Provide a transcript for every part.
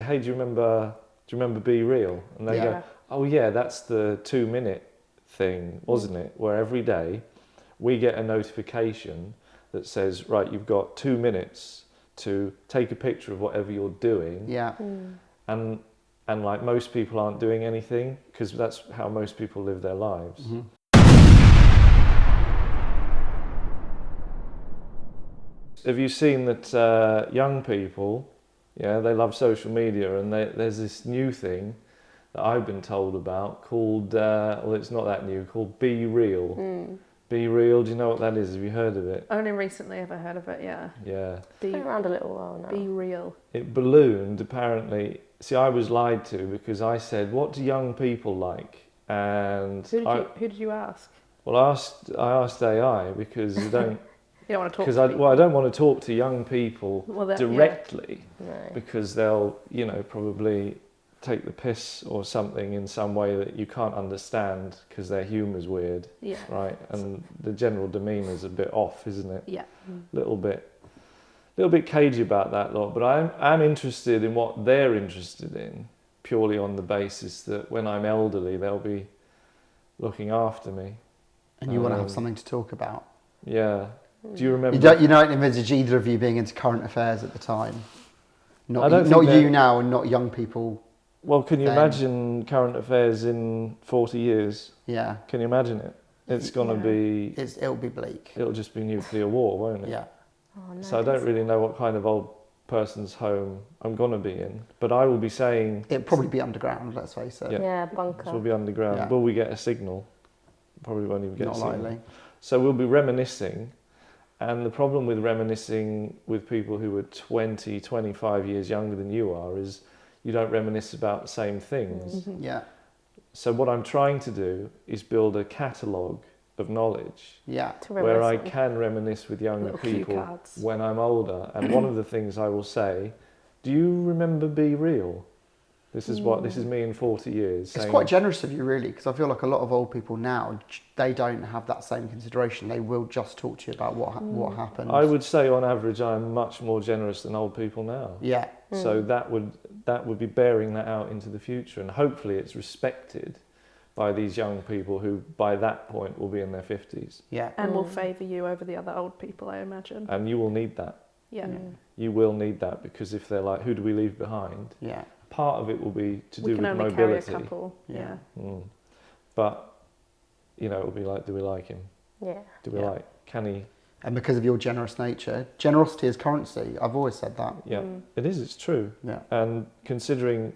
hey, do you remember BeReal? And they go, oh yeah, that's the 2-minute thing, wasn't it? Where every day we get a notification that says, right, you've got 2 minutes to take a picture of whatever you're doing. Yeah. And like most people aren't doing anything because that's how most people live their lives. Have you seen that young people, they love social media, and there's this new thing that I've been told about called, well, it's not that new, called BeReal. BeReal, do you know what that is? Have you heard of it? Only recently I've heard of it, yeah. Yeah. It's been around a little while now. BeReal. It ballooned, apparently. See, I was lied to because I said, what do young people like? And Who did you ask? Well, I asked AI because I don't... You don't want to talk to people. I don't want to talk to young people directly because they'll, probably take the piss or something in some way that you can't understand because their humour's weird, right? And the general demeanour's a bit off, isn't it? Yeah. Little bit cagey about that lot, but I'm interested in what they're interested in purely on the basis that when I'm elderly, they'll be looking after me. And you want to have something to talk about. Yeah. Do you remember? You don't envisage either of you being into current affairs at the time? Not you now and not young people. Well, can you imagine current affairs in 40 years? Yeah. Can you imagine it? It's going to be... It'll be bleak. It'll just be nuclear war, won't it? Yeah. Oh, no, so I don't really know what kind of old person's home I'm going to be in. But I will be saying... It'll probably be underground, let's face it. Yeah, bunker. It will be underground. Yeah. Will we get a signal? Probably won't even get a signal. Not likely. So we'll be reminiscing. And the problem with reminiscing with people who are 20, 25 years younger than you are is you don't reminisce about the same things. Yeah. So what I'm trying to do is build a catalogue of knowledge where I can reminisce with younger people when I'm older. And one of the things I will say, do you remember BeReal? This is me in 40 years. It's quite generous of you, really, because I feel like a lot of old people now, they don't have that same consideration. They will just talk to you about what happened. I would say on average I'm much more generous than old people now. Yeah. So that would be bearing that out into the future, and hopefully it's respected by these young people who by that point will be in their 50s. Yeah. And will favour you over the other old people, I imagine. And you will need that. Yeah. You will need that, because if they're like, who do we leave behind? Yeah. Part of it will be to do with mobility. We can only carry a couple. Yeah. But, it will be like, do we like him? Yeah. Do we like, can he? And because of your generous nature, generosity is currency. I've always said that. Yeah, it is, it's true. Yeah. And considering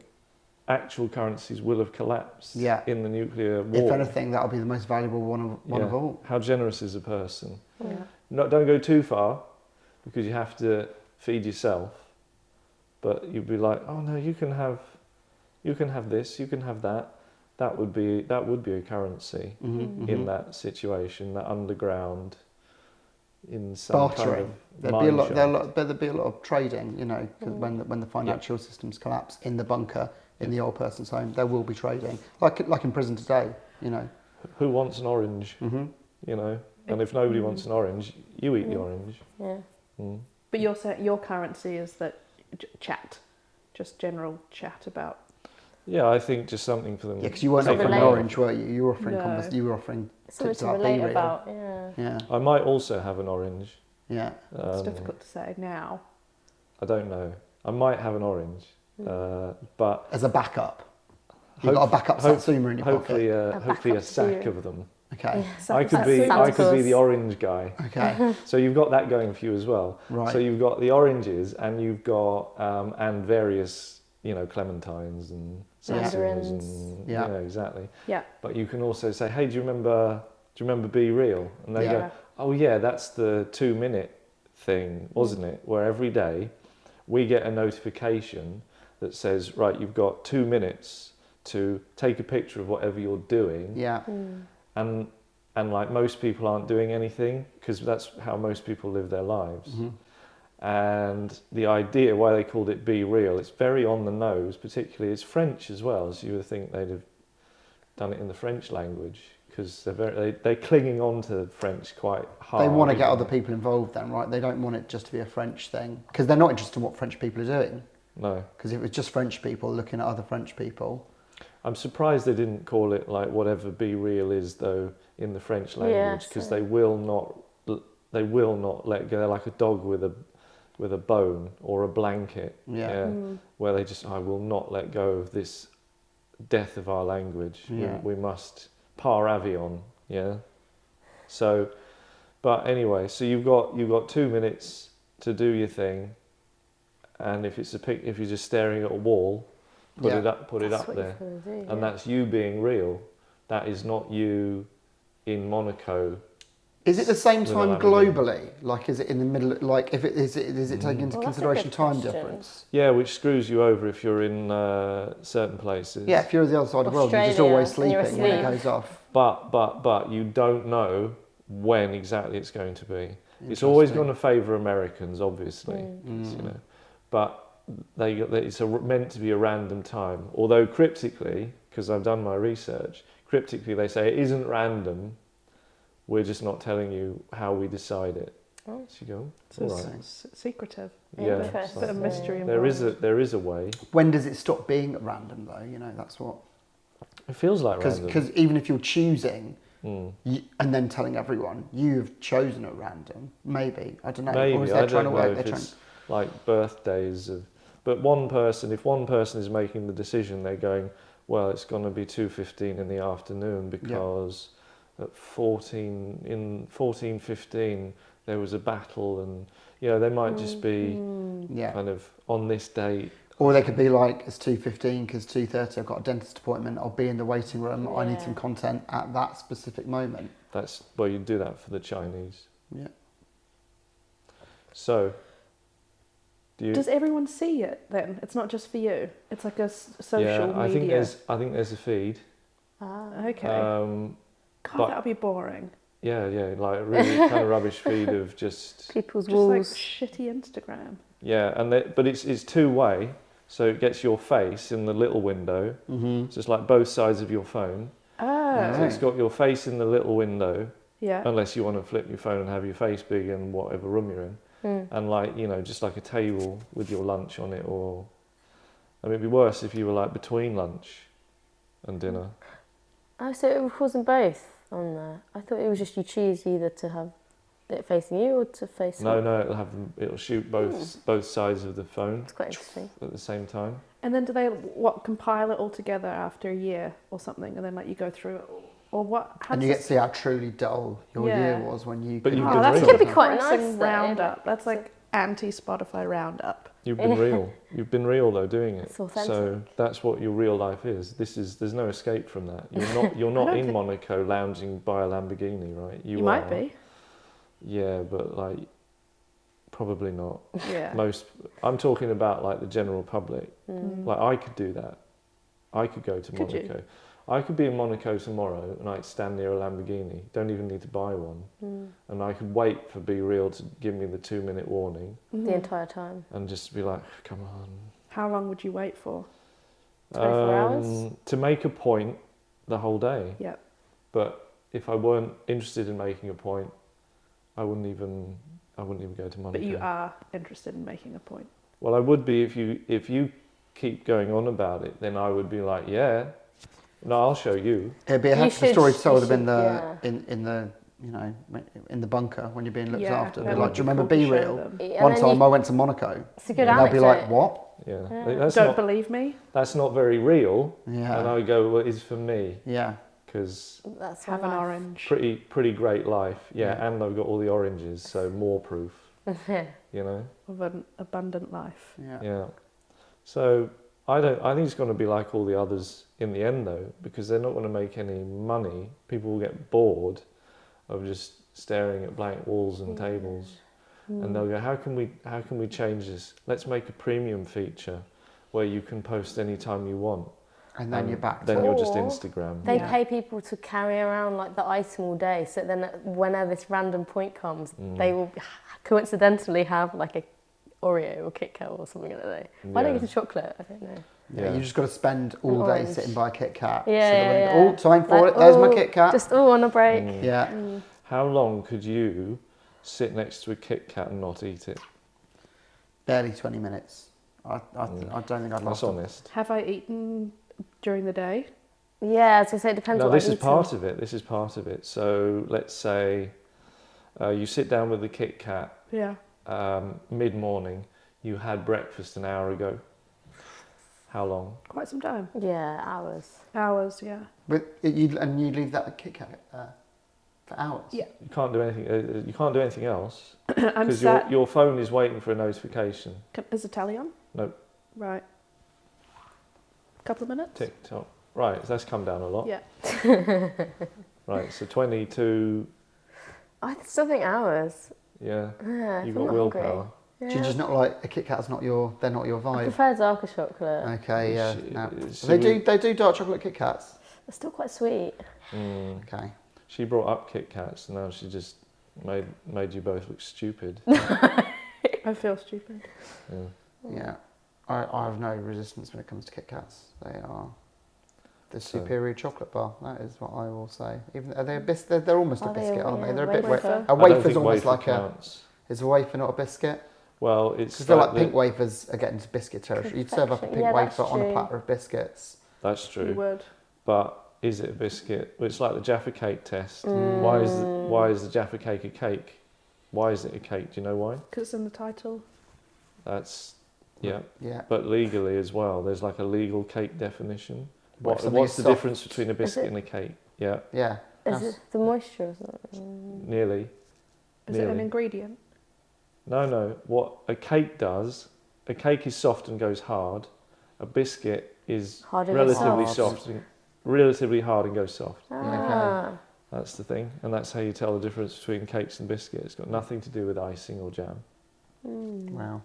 actual currencies will have collapsed in the nuclear war. If anything, that'll be the most valuable one of all. How generous is a person? Yeah. Don't go too far, because you have to feed yourself. But you'd be like, oh no, you can have this, you can have that. That would be a currency in that situation, that underground, in some bartering. Kind of There'd be a lot of trading, when the financial systems collapse in the bunker, in the old person's home, there will be trading, like in prison today, Who wants an orange? And if nobody wants an orange, you eat the orange. Yeah. But your currency is that chat, just general chat about. Yeah, I think just something for them. Yeah, because you weren't offering an orange, were you? You were offering you were offering something tips to about relate BeReal. about. Yeah. I might also have an orange. Yeah. It's difficult to say now. I don't know. I might have an orange, but as a backup. You've got a backup Satsuma in your pocket. Hopefully a sack of them. Okay. Yeah, I could be the orange guy. Okay. So you've got that going for you as well. Right. So you've got the oranges, and you've got and various clementines and satsumas and exactly. Yeah. But you can also say, hey, do you remember BeReal? And they go, oh yeah, that's the 2-minute thing, wasn't it? Where every day we get a notification that says, right, you've got 2 minutes to take a picture of whatever you're doing. Yeah. And like most people aren't doing anything, because that's how most people live their lives. And the idea why they called it BeReal, it's very on the nose, particularly it's French as well, so you would think they'd have done it in the French language, because they're clinging on to French quite hard. They want to get other people involved then, right? They don't want it just to be a French thing, because they're not interested in what French people are doing. No. Because if it was just French people looking at other French people. I'm surprised they didn't call it like whatever BeReal is though in the French language, because so- they will not let go. They're like a dog with a bone or a blanket. Yeah. Where they just, I will not let go of this death of our language. Yeah. We must par avion. Yeah. So, but anyway, so you've got 2 minutes to do your thing, and if you're just staring at a wall, put it up That's what there, you're gonna do, and that's you being real. That is not you in Monaco. Is it the same With a time Lamborghini. globally? Like, is it in the middle? Like, if it is it taking into Well, that's a consideration good time question. difference? Yeah, which screws you over if you're in certain places. Yeah, if you're the other side of the world, you're just Australia, always and you're sleeping when it asleep. goes off. But you don't know when exactly it's going to be. It's always Interesting. going to favour Americans, obviously, Mm. you know. But it's meant to be a random time. Although cryptically, because I've done my research, cryptically they say it isn't random. We're just not telling you how we decide it. Oh. So you go, So all it's right. secretive. Yeah, Interesting. Bit of mystery involved. there is a way. When does it stop being at random, though? You know, that's what. It feels like random. Because even if you're choosing Mm. and then telling everyone you've chosen at random, maybe, I don't know. Maybe, or is I they're trying don't to know work? if They're it's like birthdays of... But if one person is making the decision, they're going, well, it's going to be 2:15 in the afternoon because at 14:15 there was a battle, and you know, they might just be yeah. kind of on this date. Or they could be like, it's 2:15 because 2:30 I've got a dentist appointment. I'll be in the waiting room. I need Yeah. some content at that specific moment. That's, well, you do that for the Chinese. Yeah. So, do you? Does everyone see it then? It's not just for you. It's like a social Yeah, I think media. there's a feed. Okay. Um, God, but- that would be boring. yeah, like a really kind of rubbish feed of just... People's Just like walls. shitty Instagram. Yeah, but it's two-way, so it gets your face in the little window. Mm-hmm. So it's like both sides of your phone. Oh. So it's got your face in the little window, Yeah. unless you want to flip your phone and have your face big in whatever room you're in. And like, you know, just like a table with your lunch on it, or... I mean, it'd be worse if you were like between lunch and dinner. Oh, so it records them both on there. I thought it was just you choose either to have it facing you or to face No, up. it'll shoot both sides of the phone It's quite interesting. at the same time. And then do they compile it all together after a year or something, and then like you go through it, or what? How And you does get to see how truly dull your Yeah. year was when you. But couldn't you've Oh, been that's real. gonna be Quite nice, depressing though. roundup. That's like anti-Spotify roundup. You've been real. You've been real though doing it. It's authentic. So that's what your real life is. There's no escape from that. You're not don't in think- Monaco lounging by a Lamborghini, right? You might be. Yeah, but like probably not. Yeah. I'm talking about like the general public. Mm. Like I could do that. I could go to Could you? Monaco. I could be in Monaco tomorrow and I'd stand near a Lamborghini. Don't even need to buy one. And I could wait for BeReal to give me the 2-minute warning The entire time. and just be like, come on. How long would you wait for? 24 hours? To make a point the whole day. Yep. But if I weren't interested in making a point, I wouldn't even go to Monaco. But you are interested in making a point. Well, I would be if you keep going on about it. Then I would be like, yeah, no, I'll show you. It'd be a You heck of a should- story to tell you them in should, the in the in the bunker when you're being looked Yeah, after. that They're would like, do you be remember cool to show BeReal? them. And One then time you- I went to Monaco. It's a good and they'll be like, anecdote. what? Yeah, Yeah. that's Don't not believe me? that's not very real. Yeah. And I go, well, it's for me Yeah. because That's Have my an life. orange. pretty great life. Yeah, Yeah. and I've got all the oranges, so more proof. You know. Of an abundant life. Yeah. Yeah. So I think it's going to be like all the others in the end though, because they're not going to make any money. People will get bored of just staring at blank walls and tables, and they'll go, how can we change this? Let's make a premium feature where you can post anytime you want. And then you're back Then to you're just Or Instagram. They Yeah. pay people to carry around like the item all day, so then whenever this random point comes, they will coincidentally have like a Oreo or Kit Kat or something like that. Why don't you Yeah. get a chocolate? I don't know. Yeah, you just got to spend all day orange. sitting by a Kit Kat. Yeah, So yeah, they're yeah. like, oh, time for Like, it. There's my oh, Kit Kat. Just on a break. Yeah. How long could you sit next to a Kit Kat and not eat it? Barely 20 minutes. I don't think I'd That's last. honest. Have I eaten during the day? Yeah, as I say, it depends No, what this I've is eaten. part of it. This is part of it. So let's say you sit down with the Kit Kat Yeah. mid-morning. You had breakfast an hour ago. How long? Quite some time. Yeah, hours. Hours, yeah. But you leave that Kit Kat for hours. Yeah. You can't do anything. You can't do anything else I'm because sat. your phone is waiting for a notification. Is the tally on? No. Right. Couple of minutes? Tick tock. Right, so that's come down a lot. Yeah. Right, so 22. I still think hours. Yeah, Yeah, you've if I'm got not hungry. willpower. Yeah. Do you just not like a Kit Kat's not your? They're not your I vibe. prefer darker chocolate. Okay, yeah. She- No. she They do dark chocolate Kit Kats. They're still quite sweet. Okay. She brought up Kit Kats, and now she just made you both look stupid. I feel stupid. Yeah. Yeah. I have no resistance when it comes to Kit Kats. They are the So- superior chocolate bar. That is what I will say. Even are they a biscuit? They're almost a Are they biscuit, a- aren't they? yeah, They're a bit wafer. A I don't wafer's think almost wafer like counts. Is a wafer not a biscuit? Well, it's Because I feel like the- pink wafers are getting to biscuit territory. You'd serve up a Confection. pink Yeah, that's wafer on a true. platter of biscuits. That's You true. would. But is it a biscuit? Well, it's like the Jaffa cake test. Mm. Why is the Jaffa cake a cake? Why is it a cake? Do you know why? Because it's in the title. That's yeah. Yeah. But legally as well, there's like a legal cake definition. Something What's is the soft. difference between a biscuit and a cake? Yeah, Yeah. Is That's- it the moisture or something? nearly. Is it an Nearly. ingredient? No. What a cake does, a cake is soft and goes hard. A biscuit is Hard and relatively soft. soft and relatively hard and goes soft. Ah. That's the thing, and that's how you tell the difference between cakes and biscuits. It's got nothing to do with icing or jam. Mm. Wow.